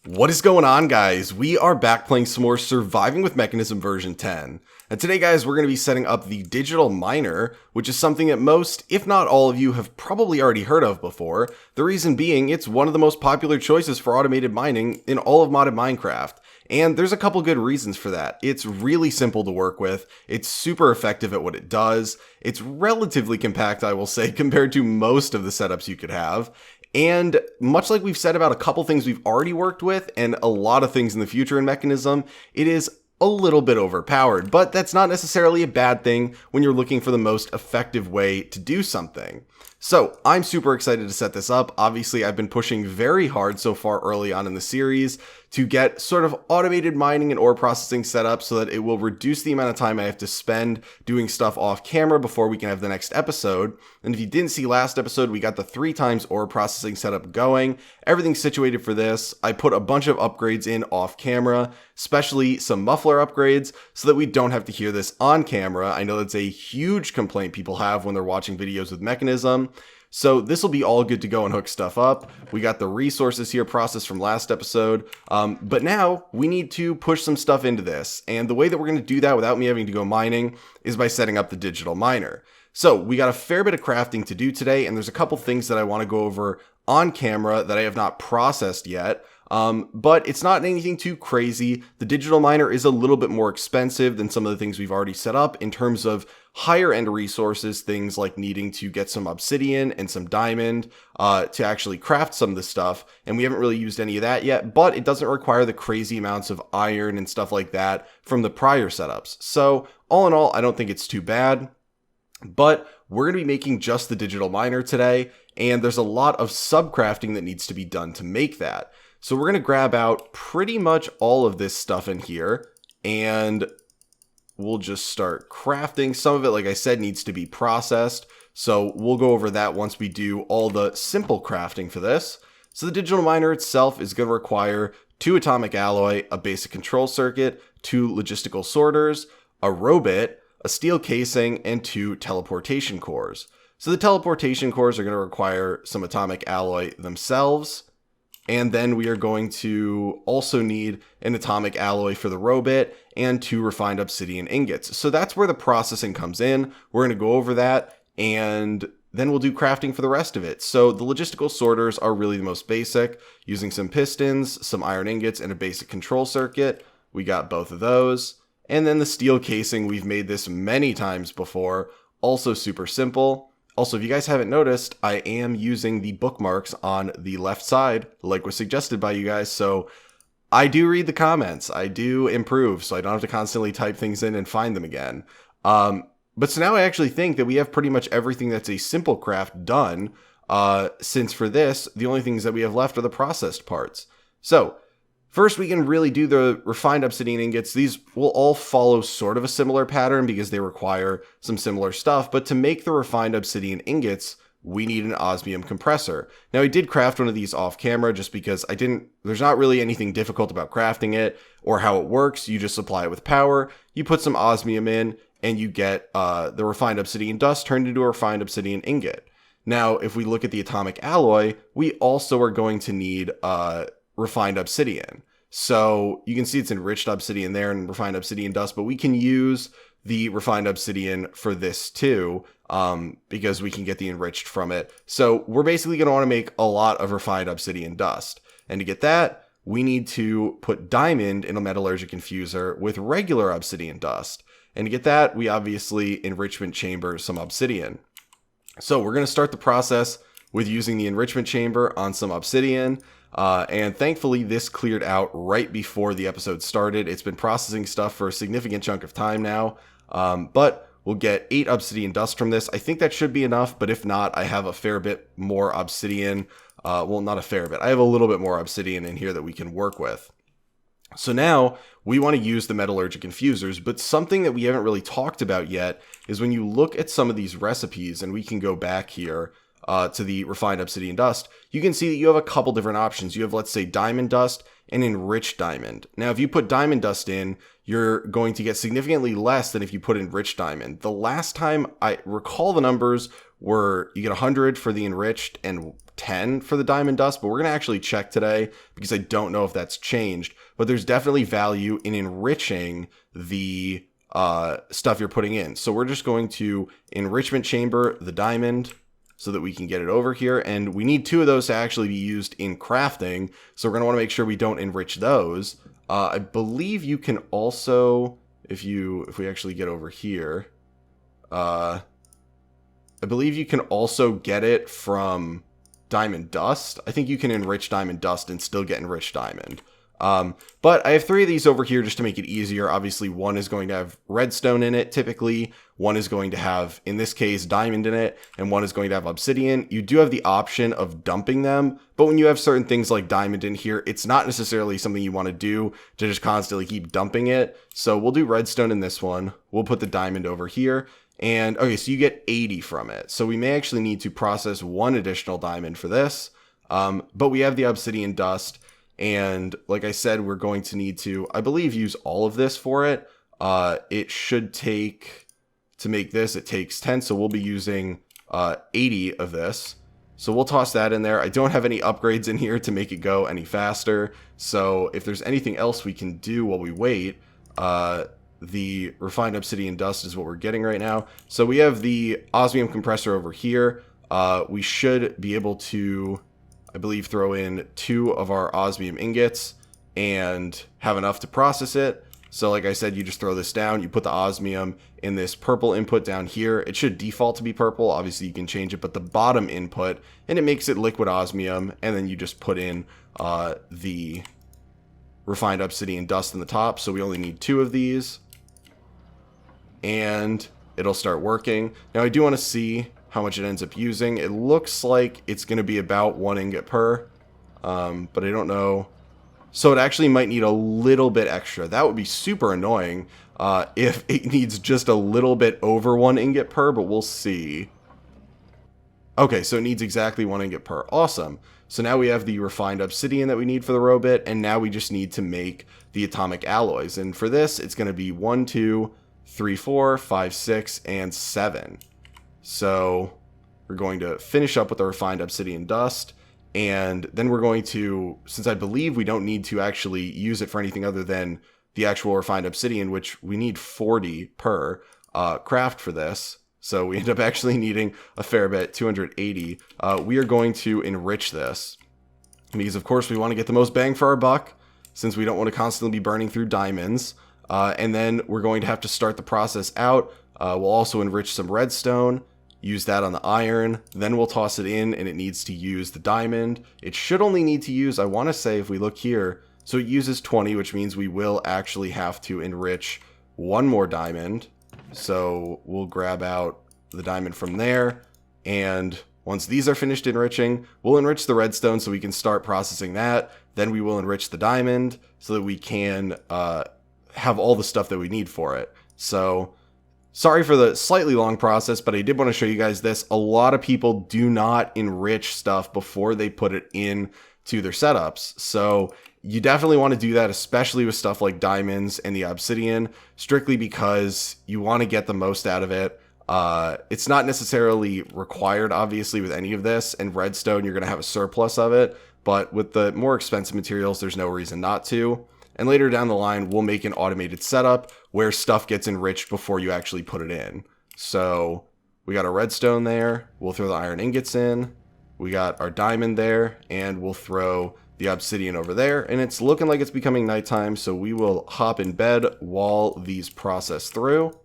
What is going on, guys? We are back playing some more Surviving with Mekanism version 10. And today, guys, we're going to be setting up the digital miner, which is something that most, if not all of you, have probably already heard of before. The reason being, it's one of the most popular choices for automated mining in all of modded Minecraft. And there's a couple good reasons for that. It's really simple to work with. It's super effective at what it does. It's relatively compact, I will say, compared to most of the setups you could have. And much like we've said about a couple things we've already worked with and a lot of things in the future in Mekanism, it is a little bit overpowered, but that's not necessarily a bad thing when you're looking for the most effective way to do something. So I'm super excited to set this up. Obviously, I've been pushing very hard so far early on in the series to get sort of automated mining and ore processing set up so that it will reduce the amount of time I have to spend doing stuff off camera before we can have the next episode. And if you didn't see last episode, we got the 3 times ore processing setup going. Everything's situated for this. I put a bunch of upgrades in off camera, especially some muffler upgrades, so that we don't have to hear this on camera. I know that's a huge complaint people have when they're watching videos with Mekanism. So this will be all good to go and hook stuff up. We got the resources here processed from last episode, but now we need to push some stuff into this. And the way that we're going to do that without me having to go mining is by setting up the digital miner. So we got a fair bit of crafting to do today, and there's a couple things that I want to go over on camera that I have not processed yet. But it's not anything too crazy. The digital miner is a little bit more expensive than some of the things we've already set up in terms of higher end resources, things like needing to get some obsidian and some diamond to actually craft some of this stuff. And we haven't really used any of that yet, but it doesn't require the crazy amounts of iron and stuff like that from the prior setups. So all in all, I don't think it's too bad. But we're going to be making just the digital miner today, and there's a lot of subcrafting that needs to be done to make that. So we're going to grab out pretty much all of this stuff in here, and we'll just start crafting. Some of it, like I said, needs to be processed, so we'll go over that once we do all the simple crafting for this. So the digital miner itself is going to require 2 atomic alloy, a basic control circuit, 2 logistical sorters, a robot, a steel casing, and 2 teleportation cores. So the teleportation cores are going to require some atomic alloy themselves. And then we are going to also need an atomic alloy for the robot and 2 refined obsidian ingots. So that's where the processing comes in. We're going to go over that, and then we'll do crafting for the rest of it. So the logistical sorters are really the most basic, using some pistons, some iron ingots, and a basic control circuit. We got both of those. And then the steel casing, we've made this many times before, also super simple. Also, if you guys haven't noticed, I am using the bookmarks on the left side, like was suggested by you guys, so I do read the comments, I do improve, so I don't have to constantly type things in and find them again. But so now I actually think that we have pretty much everything that's a simple craft done, since for this, the only things that we have left are the processed parts. So first, we can really do the refined obsidian ingots. These will all follow sort of a similar pattern because they require some similar stuff. But to make the refined obsidian ingots, we need an osmium compressor. Now, I did craft one of these off camera just because there's not really anything difficult about crafting it or how it works. You just supply it with power, you put some osmium in, and you get the refined obsidian dust turned into a refined obsidian ingot. Now, if we look at the atomic alloy, we also are going to need refined obsidian. So you can see it's enriched obsidian there and refined obsidian dust, but we can use the refined obsidian for this too, because we can get the enriched from it. So we're basically going to want to make a lot of refined obsidian dust. And to get that, we need to put diamond in a metallurgic infuser with regular obsidian dust. And to get that, we obviously enrichment chamber some obsidian. So we're going to start the process with using the enrichment chamber on some obsidian. And thankfully this cleared out right before the episode started. It's been processing stuff for a significant chunk of time now, but we'll get 8 obsidian dust from this. I think that should be enough, but if not, I have a fair bit more obsidian. Well, not a fair bit. I have a little bit more obsidian in here that we can work with. So now we want to use the metallurgic infusers, but something that we haven't really talked about yet is when you look at some of these recipes, and we can go back here to the refined obsidian dust, you can see that you have a couple different options. You have, let's say, diamond dust and enriched diamond. Now, if you put diamond dust in, you're going to get significantly less than if you put enriched diamond. The last time I recall the numbers you get 100 for the enriched and 10 for the diamond dust, but we're going to actually check today because I don't know if that's changed, but there's definitely value in enriching the stuff you're putting in. So we're just going to enrichment chamber the diamond so that we can get it over here, and we need 2 of those to actually be used in crafting, so we're going to want to make sure we don't enrich those. I believe you can also, if we actually get over here, I believe you can also get it from diamond dust. I think you can enrich diamond dust and still get enriched diamond. But I have 3 of these over here just to make it easier. Obviously, one is going to have redstone in it, typically. One is going to have, in this case, diamond in it, and one is going to have obsidian. You do have the option of dumping them, but when you have certain things like diamond in here, it's not necessarily something you want to do to just constantly keep dumping it. So we'll do redstone in this one. We'll put the diamond over here. And okay, so you get 80 from it. So we may actually need to process 1 additional diamond for this. But we have the obsidian dust. And like I said, we're going to need to, I believe, use all of this for it. It should take, to make this, it takes 10. So we'll be using 80 of this. So we'll toss that in there. I don't have any upgrades in here to make it go any faster. So if there's anything else we can do while we wait, the refined obsidian dust is what we're getting right now. So we have the osmium compressor over here. We should be able to, I believe, throw in 2 of our osmium ingots and have enough to process it. So like I said, you just throw this down, you put the osmium in this purple input down here. It should default to be purple. Obviously you can change it, but the bottom input, and it makes it liquid osmium. And then you just put in the refined obsidian dust in the top. So we only need 2 of these and it'll start working. Now I do want to see how much it ends up using. It looks like it's going to be about 1 ingot per, but I don't know. So it actually might need a little bit extra. That would be super annoying if it needs just a little bit over 1 ingot per, but we'll see. Okay, so it needs exactly 1 ingot per. Awesome. So now we have the refined obsidian that we need for the robot, and now we just need to make the atomic alloys. And for this, it's going to be 1, 2, 3, 4, 5, 6, and 7. So we're going to finish up with the refined obsidian dust, and then we're going to, since I believe we don't need to actually use it for anything other than the actual refined obsidian, which we need 40 per craft for this. So we end up actually needing a fair bit, 280. We are going to enrich this because, of course, we want to get the most bang for our buck since we don't want to constantly be burning through diamonds. And then we're going to have to start the process out. We'll also enrich some redstone, use that on the iron, then we'll toss it in, and it needs to use the diamond. It should only need to use, I want to say, if we look here, so it uses 20, which means we will actually have to enrich 1 more diamond. So we'll grab out the diamond from there, and once these are finished enriching, we'll enrich the redstone so we can start processing that. Then we will enrich the diamond so that we can have all the stuff that we need for it. So sorry for the slightly long process, but I did want to show you guys this. A lot of people do not enrich stuff before they put it in to their setups. So you definitely want to do that, especially with stuff like diamonds and the obsidian, strictly because you want to get the most out of it. It's not necessarily required, obviously, with any of this, and redstone, you're going to have a surplus of it, but with the more expensive materials, there's no reason not to. And later down the line, we'll make an automated setup where stuff gets enriched before you actually put it in. So we got our redstone there. We'll throw the iron ingots in. We got our diamond there, and we'll throw the obsidian over there. And it's looking like it's becoming nighttime, so we will hop in bed while these process through.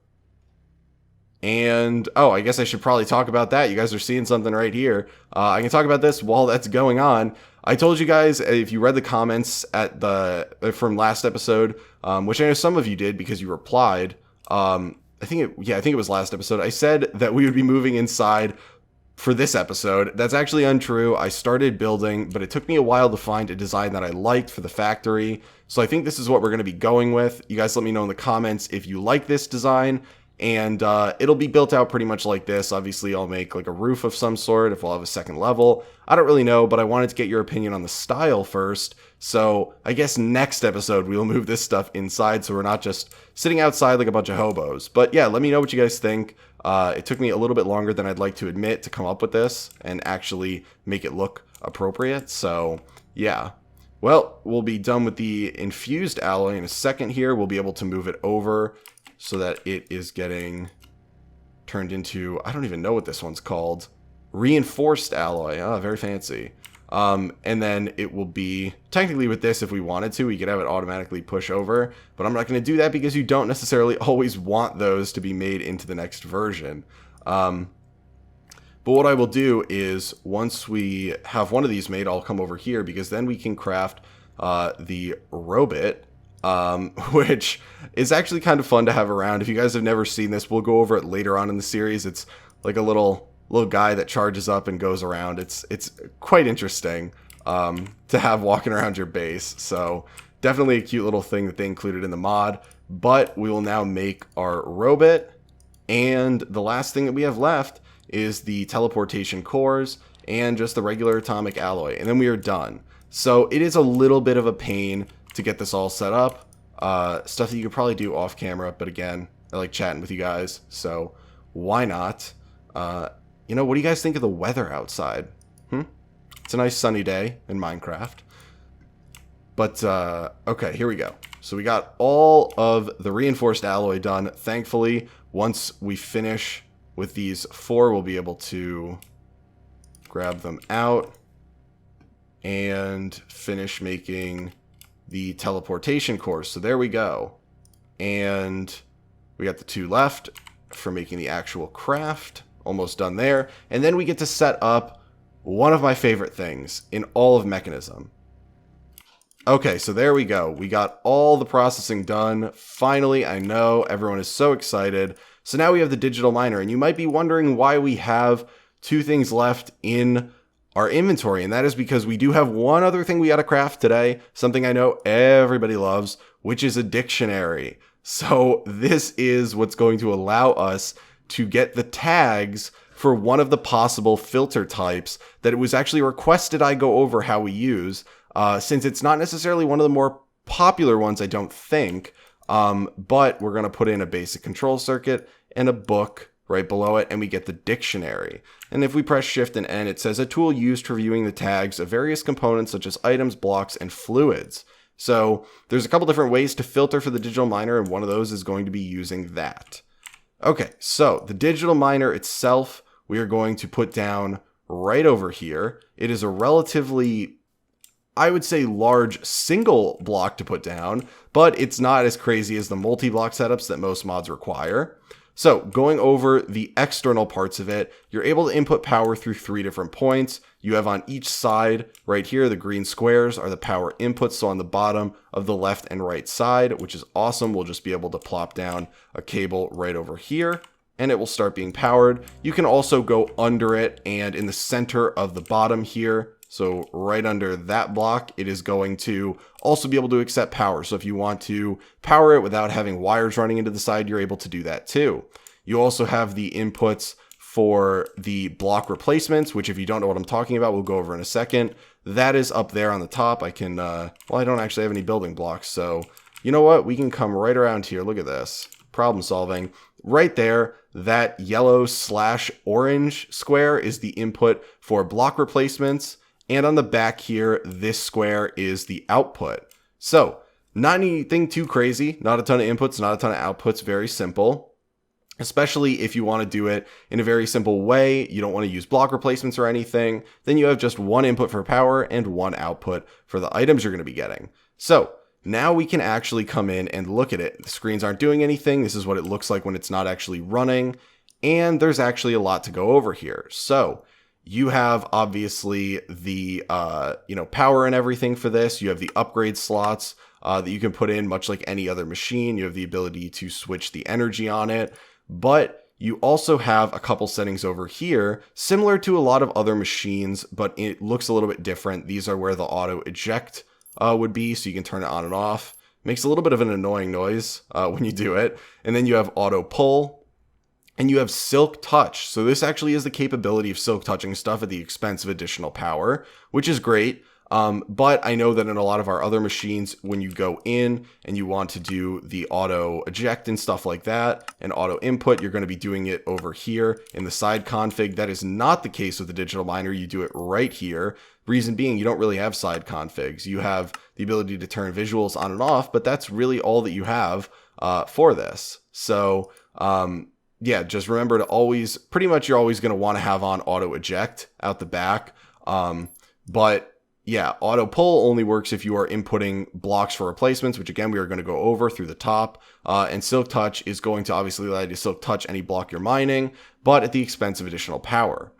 And, oh, I guess I should probably talk about that. You guys are seeing something right here. I can talk about this while that's going on. I told you guys, if you read the comments from last episode, which I know some of you did because you replied, I think it was last episode, I said that we would be moving inside for this episode. That's actually untrue. I started building, but it took me a while to find a design that I liked for the factory. So I think this is what we're going to be going with. You guys let me know in the comments if you like this design. And it'll be built out pretty much like this. Obviously, I'll make like a roof of some sort if we'll have a second level. I don't really know, but I wanted to get your opinion on the style first So I guess next episode we'll move this stuff inside so we're not just sitting outside like a bunch of hobos. But yeah, let me know what you guys think. It took me a little bit longer than I'd like to admit to come up with this and actually make it look appropriate. So yeah. Well, we'll be done with the infused alloy in a second here. We'll be able to move it over so that it is getting turned into, I don't even know what this one's called. Reinforced alloy. Oh, very fancy. And then it will be, technically with this, if we wanted to, we could have it automatically push over, but I'm not going to do that because you don't necessarily always want those to be made into the next version. But what I will do is, once we have one of these made, I'll come over here because then we can craft the robot, which is actually kind of fun to have around. If you guys have never seen this, we'll go over it later on in the series. It's like a little guy that charges up and goes around. It's quite interesting to have walking around your base. So definitely a cute little thing that they included in the mod. But we will now make our robot, and the last thing that we have left is the teleportation cores and just the regular atomic alloy, and then we are done. So it is a little bit of a pain to get this all set up. Stuff that you could probably do off camera, but again, I like chatting with you guys, so why not? You know, what do you guys think of the weather outside? It's a nice sunny day in Minecraft. But, okay, here we go. So we got all of the reinforced alloy done. Thankfully, once we finish with these 4, we'll be able to grab them out and finish making the teleportation cores. So there we go. And we got the 2 left for making the actual craft. Almost done there. And then we get to set up one of my favorite things in all of Mekanism. Okay, so there we go. We got all the processing done. Finally, I know everyone is so excited. So now we have the digital miner, and you might be wondering why we have 2 things left in our inventory, and that is because we do have one other thing we got to craft today, something I know everybody loves, which is a dictionary. So this is what's going to allow us to get the tags for one of the possible filter types that it was actually requested I go over how we use, since it's not necessarily one of the more popular ones, I don't think, but we're going to put in a basic control circuit and a book right below it, and we get the dictionary. And if we press Shift and N, it says a tool used for viewing the tags of various components such as items, blocks, and fluids. So there's a couple different ways to filter for the digital miner, and one of those is going to be using that. Okay, so the digital miner itself, we are going to put down right over here. It is a relatively, I would say, large single block to put down, but it's not as crazy as the multi-block setups that most mods require. So going over the external parts of it, you're able to input power through 3 different points. You have on each side right here, the green squares are the power inputs. So on the bottom of the left and right side, which is awesome, we'll just be able to plop down a cable right over here and it will start being powered. You can also go under it, and in the center of the bottom here, so right under that block, it is going to also be able to accept power. So if you want to power it without having wires running into the side, you're able to do that too. You also have the inputs for the block replacements, which if you don't know what I'm talking about, we'll go over in a second. That is up there on the top. I can, well, I don't actually have any building blocks. So you know what? We can come right around here. Look at this. Problem solving. Right there, that yellow/orange square is the input for block replacements. And on the back here, this square is the output. So not anything too crazy, not a ton of inputs, not a ton of outputs, very simple. Especially if you want to do it in a very simple way, you don't want to use block replacements or anything, then you have just one input for power and one output for the items you're going to be getting. So now we can actually come in and look at it. The screens aren't doing anything. This is what it looks like when it's not actually running. And there's actually a lot to go over here. So you have obviously the power and everything for this. You have the upgrade slots that you can put in, much like any other machine. You have the ability to switch the energy on it, but you also have a couple settings over here, similar to a lot of other machines, but it looks a little bit different. These are where the auto eject would be, so you can turn it on and off. Makes a little bit of an annoying noise when you do it. And then you have auto pull, and you have silk touch. So this actually is the capability of silk touching stuff at the expense of additional power, which is great. But I know that in a lot of our other machines, when you go in and you want to do the auto eject and stuff like that, and auto input, you're going to be doing it over here in the side config. That is not the case with the digital miner. You do it right here. Reason being, you don't really have side configs. You have the ability to turn visuals on and off, but that's really all that you have for this. So yeah, just remember to always, pretty much you're always going to want to have on auto eject out the back. But yeah, auto pull only works if you are inputting blocks for replacements, which again, we are going to go over through the top. And silk touch is going to obviously allow you to silk touch any block you're mining, but at the expense of additional power.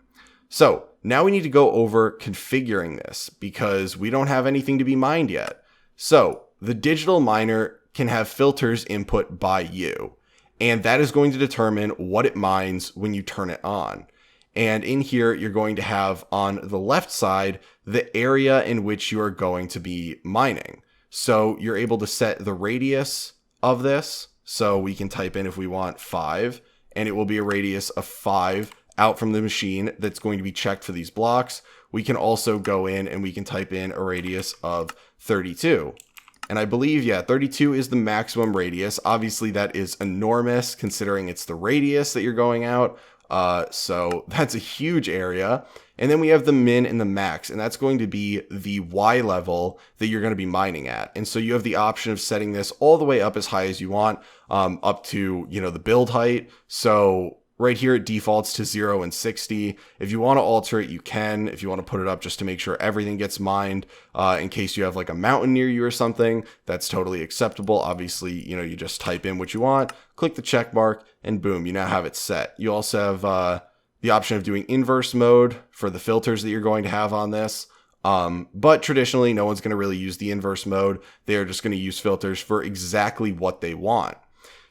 So now we need to go over configuring this because we don't have anything to be mined yet. So the digital miner can have filters input by you, and that is going to determine what it mines when you turn it on. And in here, you're going to have on the left side, the area in which you are going to be mining. So you're able to set the radius of this. So we can type in if we want 5, and it will be a radius of 5 out from the machine that's going to be checked for these blocks. We can also go in and we can type in a radius of 32. And I believe, yeah, 32 is the maximum radius. Obviously, that is enormous considering it's the radius that you're going out. So that's a huge area. And then we have the min and the max, and that's going to be the Y level that you're going to be mining at. And so you have the option of setting this all the way up as high as you want, up to, you know, the build height. So right here, it defaults to 0 and 60. If you want to alter it, you can. If you want to put it up just to make sure everything gets mined, in case you have like a mountain near you or something, that's totally acceptable. Obviously, you know, you just type in what you want, click the check mark, and boom, you now have it set. You also have the option of doing inverse mode for the filters that you're going to have on this. But traditionally, no one's going to really use the inverse mode. They're just going to use filters for exactly what they want.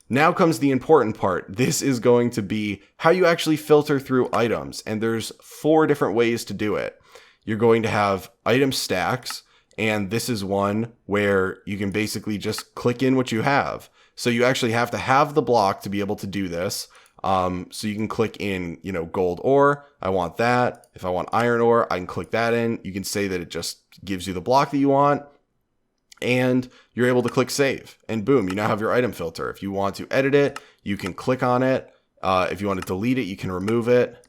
Now comes the important part. This is going to be how you actually filter through items. And there's 4 different ways to do it. You're going to have item stacks. And this is one where you can basically just click in what you have. So you actually have to have the block to be able to do this. So you can click in, you know, gold ore. I want that. If I want iron ore, I can click that in. You can say that it just gives you the block that you want. And you're able to click save, and boom, you now have your item filter. If you want to edit it, you can click on it. If you want to delete it, you can remove it.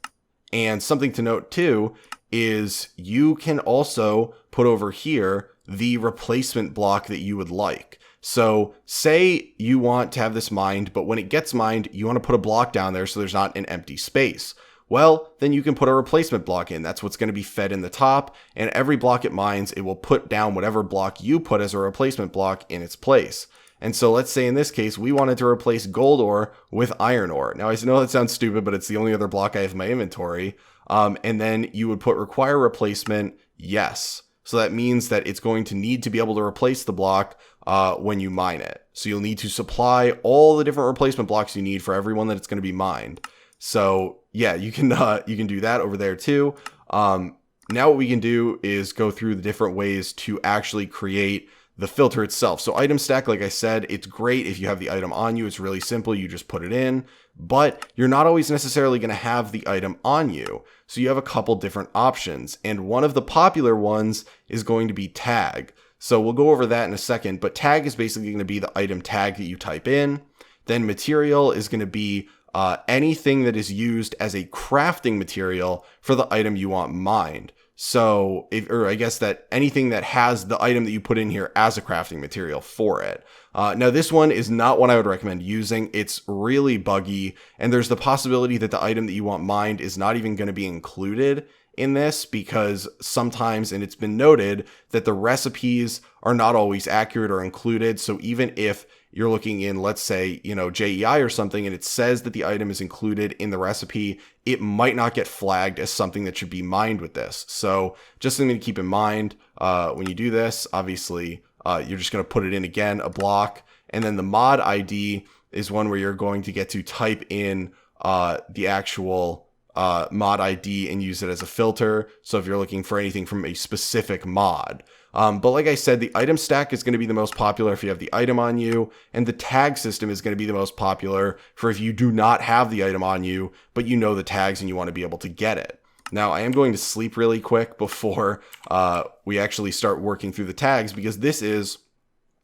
And something to note too is you can also put over here the replacement block that you would like. So say you want to have this mined, but when it gets mined, you want to put a block down there so there's not an empty space. Well, then you can put a replacement block in. That's what's going to be fed in the top, and every block it mines, it will put down whatever block you put as a replacement block in its place. And so let's say in this case, we wanted to replace gold ore with iron ore. Now I know that sounds stupid, but it's the only other block I have in my inventory. And then you would put require replacement, yes. So that means that it's going to need to be able to replace the block when you mine it. So you'll need to supply all the different replacement blocks you need for everyone that it's going to be mined. So yeah, you can do that over there too. Now what we can do is go through the different ways to actually create the filter itself. So item stack, like I said, it's great if you have the item on you. It's really simple. You just put it in, but you're not always necessarily going to have the item on you. So you have a couple different options. And one of the popular ones is going to be tag. So we'll go over that in a second, but tag is basically going to be the item tag that you type in. Then material is going to be anything that is used as a crafting material for the item you want mined. So, I guess that anything that has the item that you put in here as a crafting material for it. Now this one is not one I would recommend using. It's really buggy, and there's the possibility that the item that you want mined is not even going to be included in this, because sometimes, and it's been noted, that the recipes are not always accurate or included. So even if you're looking in, let's say, you know, JEI or something, and it says that the item is included in the recipe, it might not get flagged as something that should be mined with this. So just something to keep in mind when you do this. Obviously, you're just going to put it in again, a block, and then the mod ID is one where you're going to get to type in the actual mod ID and use it as a filter. So if you're looking for anything from a specific mod. But like I said, the item stack is going to be the most popular if you have the item on you, and the tag system is going to be the most popular for if you do not have the item on you, but you know the tags and you want to be able to get it. Now, I am going to sleep really quick before we actually start working through the tags, because this is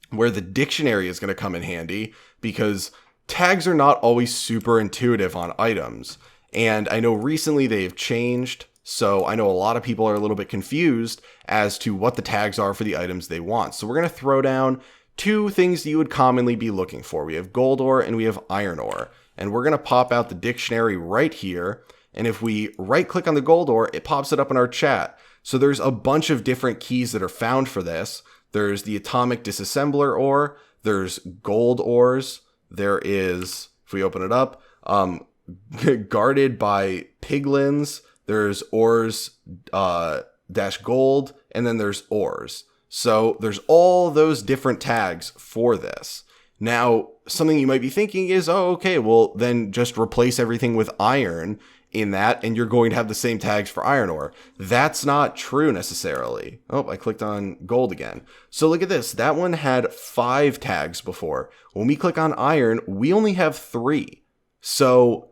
where the dictionary is going to come in handy, because tags are not always super intuitive on items. And I know recently they've changed, so I know a lot of people are a little bit confused as to what the tags are for the items they want. So we're going to throw down two things that you would commonly be looking for. We have gold ore and we have iron ore. And we're going to pop out the dictionary right here. And if we right click on the gold ore, it pops it up in our chat. So there's a bunch of different keys that are found for this. There's the atomic disassembler ore. There's gold ores. There is, if we open it up, guarded by piglins. There's ores dash gold, and then there's ores. So there's all those different tags for this. Now, something you might be thinking is, oh, okay, well, then just replace everything with iron in that, and you're going to have the same tags for iron ore. That's not true necessarily. Oh, I clicked on gold again. So look at this. That one had 5 tags before. When we click on iron, we only have 3. So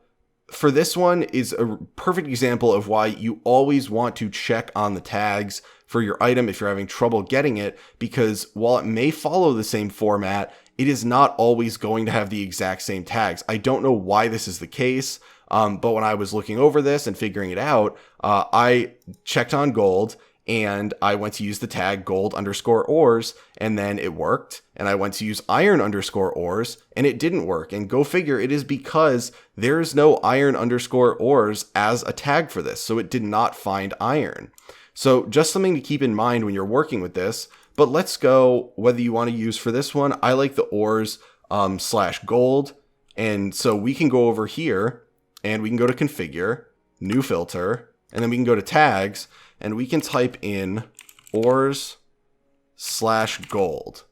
for this one is a perfect example of why you always want to check on the tags for your item if you're having trouble getting it, because while it may follow the same format, it is not always going to have the exact same tags. I don't know why this is the case. But when I was looking over this and figuring it out, I checked on gold and I went to use the tag gold underscore ores, and then it worked. And I went to use iron underscore ores and it didn't work. And go figure, it is because there's no iron underscore ores as a tag for this. So it did not find iron. So just something to keep in mind when you're working with this. But let's go whether you want to use for this one. I like the ores slash gold. And so we can go over here. And we can go to configure, new filter, and then we can go to tags, and we can type in ores slash gold.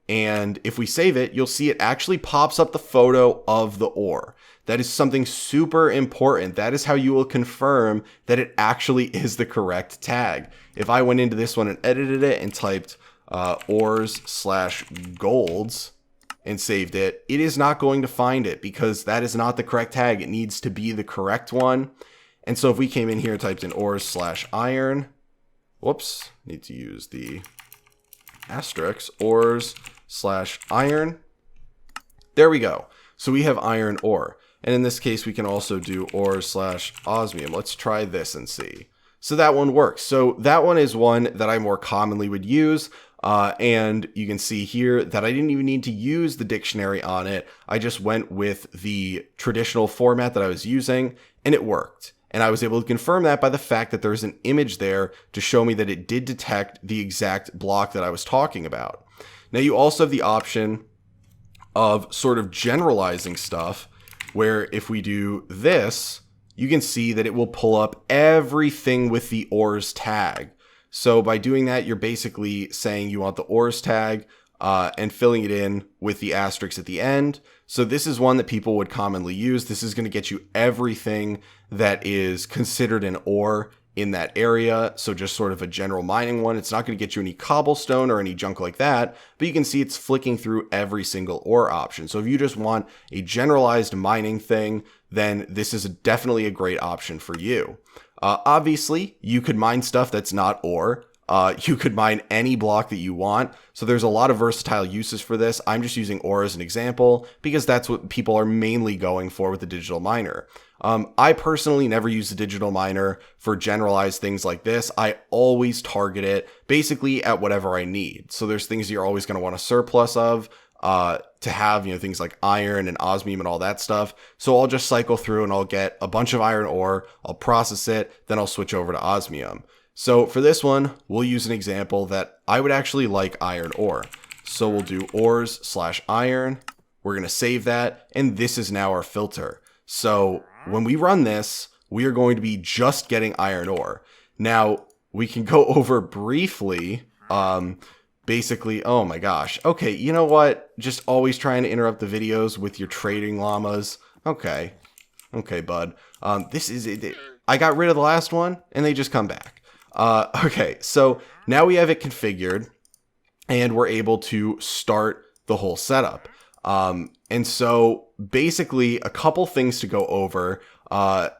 And if we save it, you'll see it actually pops up the photo of the ore. That is something super important. That is how you will confirm that it actually is the correct tag. If I went into this one and edited it and typed ores slash golds, and saved it, it is not going to find it because that is not the correct tag. It needs to be the correct one. And so if we came in here and typed in ores slash iron, whoops, need to use the asterisk, ores slash iron. There we go. So we have iron ore. And in this case, we can also do ores slash osmium. Let's try this and see. So that one works. So that one is one that I more commonly would use. And you can see here that I didn't even need to use the dictionary on it. I just went with the traditional format that I was using and it worked. And I was able to confirm that by the fact that there's an image there to show me that it did detect the exact block that I was talking about. Now you also have the option of sort of generalizing stuff where if we do this, you can see that it will pull up everything with the ores tag. So by doing that, you're basically saying you want the ores tag and filling it in with the asterisk at the end. So this is one that people would commonly use. This is going to get you everything that is considered an ore in that area. So just sort of a general mining one. It's not going to get you any cobblestone or any junk like that, but you can see it's flicking through every single ore option. So if you just want a generalized mining thing, then this is definitely a great option for you. Obviously, you could mine stuff that's not ore. You could mine any block that you want. So there's a lot of versatile uses for this. I'm just using ore as an example because that's what people are mainly going for with the digital miner. I personally never use the digital miner for generalized things like this. I always target it basically at whatever I need. So there's things you're always going to want a surplus of. To have, things like iron and osmium and all that stuff. So I'll just cycle through and I'll get a bunch of iron ore, I'll process it, then I'll switch over to osmium. So for this one, we'll use an example that I would actually like iron ore. So we'll do ores slash iron. We're going to save that. And this is now our filter. So when we run this, we are going to be just getting iron ore. Now we can go over briefly, basically, oh my gosh. Okay, you know what? Just always trying to interrupt the videos with your trading llamas. Okay, bud. This is it. I got rid of the last one, and they just come back. Okay, so now we have it configured, and we're able to start the whole setup. And so basically, a couple things to go over.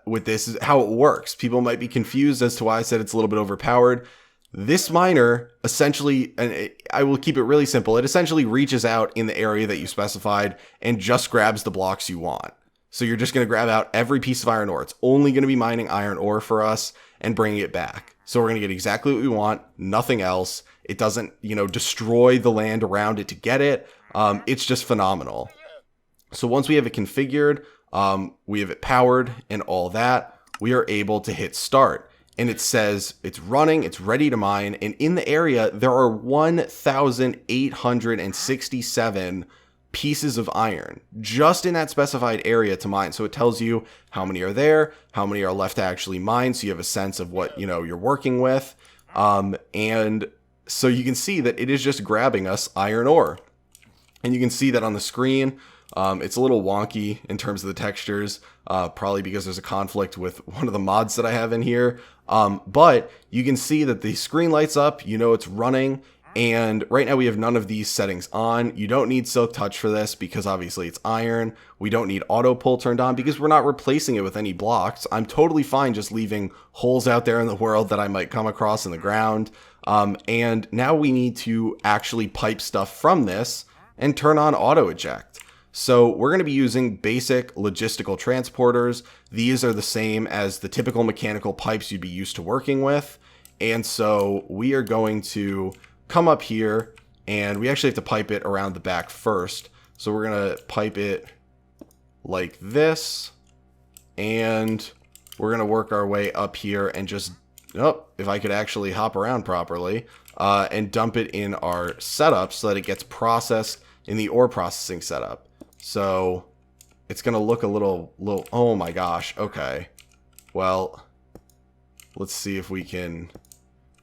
with this is how it works. People might be confused as to why I said it's a little bit overpowered. This miner essentially, and I will keep it really simple, it essentially reaches out in the area that you specified and just grabs the blocks you want. So you're just going to grab out every piece of iron ore. It's only going to be mining iron ore for us and bringing it back. So we're going to get exactly what we want, nothing else. It doesn't, destroy the land around it to get it. It's just phenomenal. So once we have it configured, we have it powered and all that, we are able to hit start. And it says it's running, it's ready to mine. And in the area, there are 1,867 pieces of iron just in that specified area to mine. So it tells you how many are there, how many are left to actually mine. So you have a sense of what, you're working with. And so you can see that it is just grabbing us iron ore. And you can see that on the screen. It's a little wonky in terms of the textures, probably because there's a conflict with one of the mods that I have in here. But you can see that the screen lights up, it's running. And right now we have none of these settings on. You don't need Silk Touch for this because obviously it's iron. We don't need auto pull turned on because we're not replacing it with any blocks. I'm totally fine just leaving holes out there in the world that I might come across in the ground. And now we need to actually pipe stuff from this and turn on auto eject. So we're going to be using basic logistical transporters. These are the same as the typical mechanical pipes you'd be used to working with. And so we are going to come up here and we actually have to pipe it around the back first. So we're going to pipe it like this. And we're going to work our way up here and just, if I could actually hop around properly, and dump it in our setup so that it gets processed in the ore processing setup. So it's going to look a little, oh my gosh. Okay. Well, let's see if we can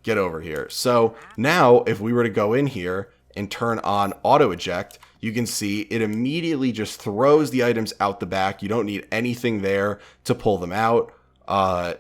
get over here. So now if we were to go in here and turn on auto eject, you can see it immediately just throws the items out the back. You don't need anything there to pull them out.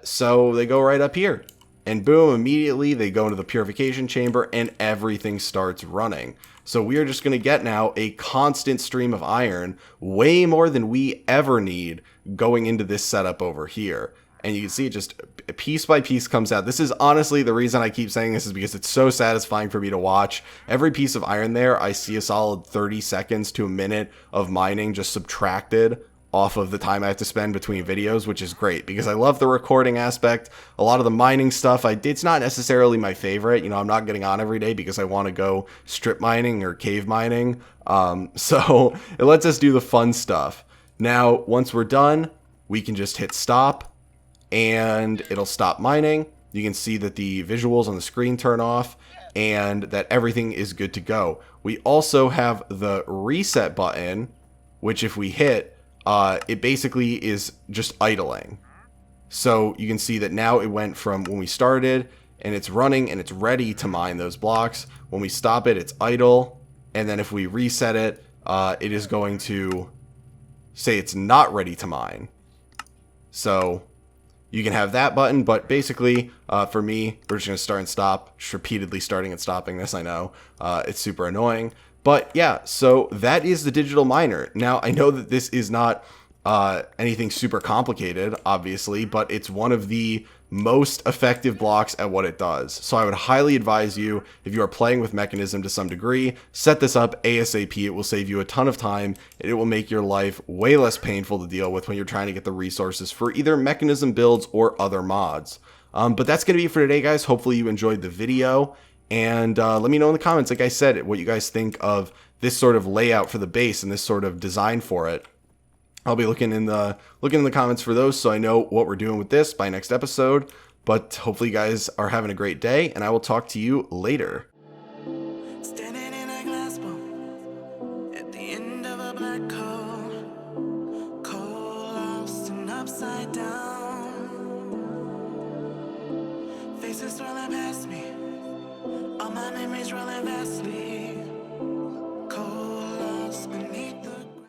So they go right up here and boom, immediately they go into the purification chamber and everything starts running. So we are just going to get now a constant stream of iron, way more than we ever need going into this setup over here. And you can see it just piece by piece comes out. This is honestly the reason I keep saying this is because it's so satisfying for me to watch. Every piece of iron there, I see a solid 30 seconds to a minute of mining just subtracted off of the time I have to spend between videos, which is great because I love the recording aspect. A lot of the mining stuff, it's not necessarily my favorite. I'm not getting on every day because I want to go strip mining or cave mining. So it lets us do the fun stuff. Now, once we're done, we can just hit stop and it'll stop mining. You can see that the visuals on the screen turn off and that everything is good to go. We also have the reset button, which if we hit, it basically is just idling. So you can see that now it went from when we started and it's running and it's ready to mine those blocks. When we stop it, it's idle. And then if we reset it, it is going to say it's not ready to mine. So you can have that button, but basically for me, we're just going to start and stop, just repeatedly starting and stopping this. I know it's super annoying. But yeah, so that is the digital miner. Now, I know that this is not anything super complicated, obviously, but it's one of the most effective blocks at what it does. So I would highly advise you, if you are playing with Mekanism to some degree, set this up ASAP. It will save you a ton of time, and it will make your life way less painful to deal with when you're trying to get the resources for either Mekanism builds or other mods. But that's going to be it for today, guys. Hopefully you enjoyed the video. And let me know in the comments, like I said, what you guys think of this sort of layout for the base and this sort of design for it. I'll be looking in the comments for those so I know what we're doing with this by next episode. But hopefully you guys are having a great day, and I will talk to you later. Standing in a glass bowl at the end of a black hole, cold, lost and upside down. Faces swirling past me, all my memories rolling vastly.